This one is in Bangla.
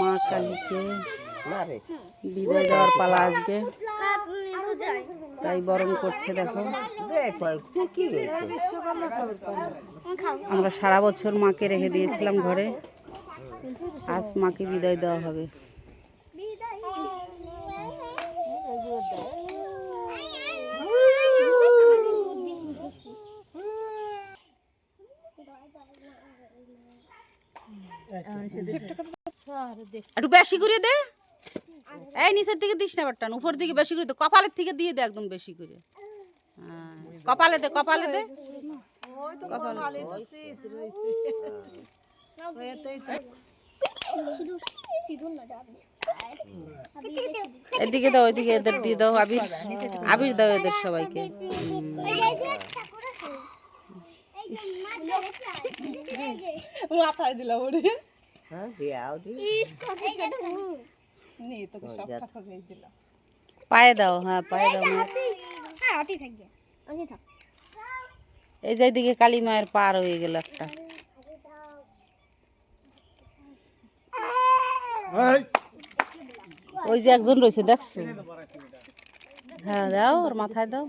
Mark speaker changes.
Speaker 1: মা কালীকে বিদায় দেওয়ার পালা আজকে, তাই বরণ করছে। দেখো আমরা সারা বছর মাকে রেখে দিয়েছিলাম ঘরে, আজ মাকে বিদায় দেওয়া হবে। একটু বেশি করে দে, এই নিচের দিকে দিস না বাট্টান, উপর দিকে বেশি করে দে, কপালের থেকে দিয়ে দে একদম বেশি করে। কপালে দে, কপালে দে, এদিকে দাও, এদিকে এদের দিয়ে দাও, আবির আবির দাও এদের সবাইকে।
Speaker 2: মাথায় দিলাম ওরে,
Speaker 1: পায়ে দাও, হ্যাঁ পায়ে দাও। এই যে দিকে কালী মায়ের পার হয়ে গেল একটা। ওই যে একজন রয়েছে দেখছো, হ্যাঁ দাও ওর মাথায় দাও।